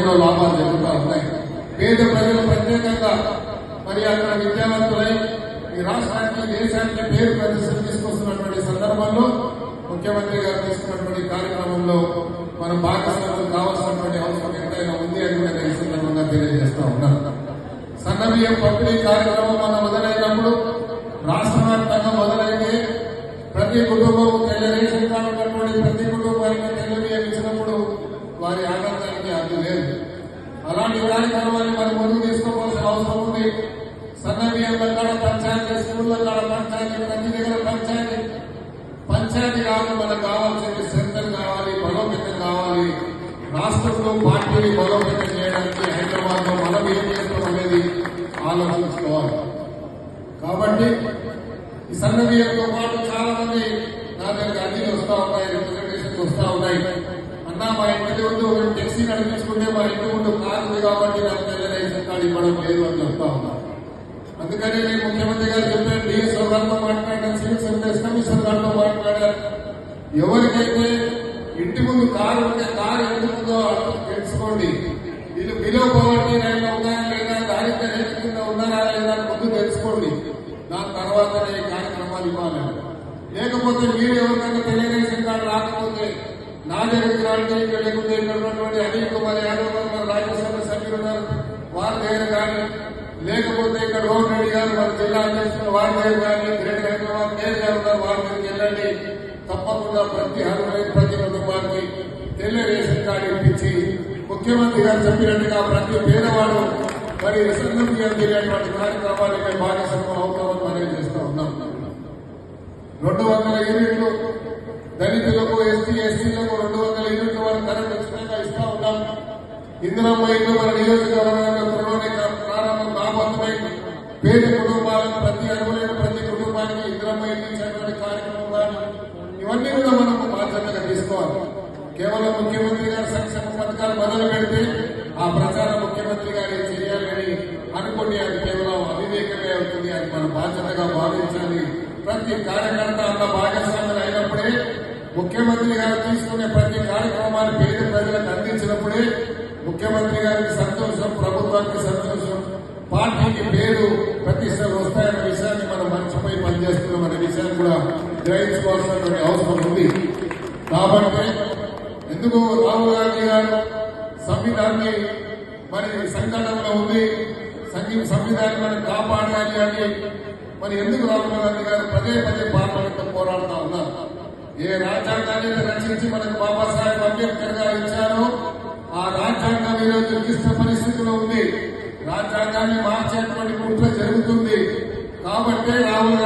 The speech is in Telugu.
ఎన్నో లాభాలు జరుగుతూ ఉన్నాయి. పేద ప్రజలు ప్రత్యేకంగా మరి అక్కడ విద్యావంతులై ఈ రాష్ట్రానికి దేశానికి పేరు ప్రతిష్టలు తీసుకొస్తున్నటువంటి సందర్భంలో ముఖ్యమంత్రి గారు తీసుకున్నటువంటి కార్యక్రమంలో మనం భాగస్వాములు కావాల్సినటువంటి అవసరం ఎంతైనా ఉంది అని నేను ఈ సందర్భంగా తెలియజేస్తా ఉన్నాను. సన్నబియ్యం పంపిణీ కార్యక్రమం మనం మొదలైనప్పుడు రాష్ట్ర వ్యాప్తంగా మొదలైతే ప్రతి కుటుంబం తెల్ల రేషన్ కార్డు ఉన్నటువంటి ప్రతి కుటుంబానికి తెల్ల బియ్యం ఇచ్చినప్పుడు వారి ఆనందానికి అది లేదు. అలాంటి కార్యక్రమాన్ని మనం ముందుకు తీసుకోవాల్సిన అవసరం ఉంది. సన్న బియ్యంలో కాడ పంచాయతీ, స్కూళ్ళ కాడ పంచాయతీ, ప్రతి దగ్గర పంచాయతీ కాదు మనకు కావాల్సింది స్ట్రెంత్ కావాలి, బలోపేతం కావాలి. రాష్ట్రంలో పార్టీని బలోపేతం చేయడానికి హైదరాబాద్ లో మనం ఏం చేస్తాం అనేది ఆలోచించుకోవాలి. కాబట్టి ఈ సన్న బియ్యంతో పాటు చాలా మంది నా దగ్గర అర్జీలు వస్తా ఉన్నాయి, రిప్రజెంటేషన్స్ వస్తా ఉన్నాయి. అన్నా మా ఇంటి ముందు టెక్సీ నడిపించుకుంటే మా ఇంటి ముందు కారు ఉంది కాబట్టి నాకు రేషన్ కార్డు ఇవ్వడం లేదు అని చెప్తా ఉన్నారు. అందుకని నేను ముఖ్యమంత్రి గారు చెప్పాను, డిఎస్ఓ గారితో మాట్లాడాను, సివిల్ సప్లైస్ కమిషనర్ గారితో మాట్లాడాను. ఎవరికైతే ఇంటి ముందు కారు ఉంటే కారు ఎందుకుందో తెలుసుకోండి. వీళ్ళు బిలో పవర్టీ లైన్లో ఉన్నారా లేదా, దారిద్ర్య రేఖ కింద ఉన్నారా లేదా ముందు తెలుసుకోండి. దాని తర్వాతనే ఈ కార్యక్రమాలు ఇవ్వాలి. లేకపోతే మీరు ఎవరికైనా రేషన్ కార్డు రాకపోతే నా దగ్గరికి రాండి, ఇక్కడ లేకపోతే ఇక్కడ ఉన్నటువంటి అనిల్ కుమార్ యాదవ్ గారు మన రాజ్యసభ సభ్యులు ఉన్నారు వారి దగ్గర కానీ, లేకపోతే ఇక్కడ రోహన్ రెడ్డి గారు మన జిల్లా అధ్యక్షులు వారి దగ్గర కానీ, గ్రేటర్ హైదరాబాద్ మేయర్ గారు ఉన్నారు వారి దగ్గరికి వెళ్ళండి. తప్పకుండా ప్రతి అర్హులైన ప్రతి కుటుంబానికి తెల్ల రేషన్ కార్డు ఇప్పించి ముఖ్యమంత్రి గారు చెప్పినట్టుగా ప్రతి పేదవాడు మరి సన్న బియ్యం తినేటువంటి కార్యక్రమాలపై భాగస్వామ్యం అవుతామని మనం చేస్తూ ఉన్నాం. 200 యూనిట్లు దళితులకు, ఎస్టీ ఎస్టీలకు 200 యూనిట్ల వరకు కరెంట్ ఉచితంగా ఇస్తా ఉన్నాం. ఇందిరమ్మ ఇల్లు మన నియోజకవర్గంలో త్వరలోనే ప్రారంభం కాబోతున్నాయి. పేద కుటుంబాలకు ప్రతి అర్హులైన ప్రతి కుటుంబానికి ఇందిరమ్మ ఇల్లు ఇచ్చేటువంటి కార్యక్రమం కానీ ఇవన్నీ కూడా మనం బాధ్యతగా తీసుకోవాలి. కేవలం ముఖ్యమంత్రి గారు సంక్షేమ పథకాలు మొదలు పెడితే ఆ ప్రచారం ముఖ్యమంత్రి గారు చేయాలని అనుకుని అది కేవలం అవివేకమే అవుతుంది. అది మన బాధ్యతగా భావించాలి. ప్రతి కార్యకర్త అంత భాగస్వాములు అయినప్పుడే ముఖ్యమంత్రి గారు తీసుకునే ప్రతి కార్యక్రమాన్ని పేద ప్రజలకు అందించినప్పుడే ముఖ్యమంత్రి గారికి సంతోషం, ప్రభుత్వానికి సంతోషం, పార్టీకి పేరు ప్రతిష్టలు వస్తాయన్న విషయాన్ని మనం మర్చిపోయి పనిచేస్తున్నాం అనే విషయాన్ని కూడా గ్రహించుకోవాల్సినటువంటి అవసరం ఉంది. కాబట్టి ఎందుకు రాహుల్ గాంధీ గారు సంవిధాన్ని మరి సంకటంలో ఉంది, సంవిధాన్ని మనం కాపాడాలి అని మరి ఎందుకు రాహుల్ గాంధీ గారు పదే పదే పార్లమెంట్ పోరాడుతూ ఉన్నారు? ఏ రాజ్యాంగాన్ని రచించి మనకు బాబాసాహెబ్ అంబేద్కర్ గారు ఇచ్చారో ఆ రాజ్యాంగం ఈరోజు క్లిష్ట పరిస్థితిలో ఉంది. రాజ్యాంగాన్ని మార్చేటువంటి కుట్ర జరుగుతుంది. కాబట్టి రాహుల్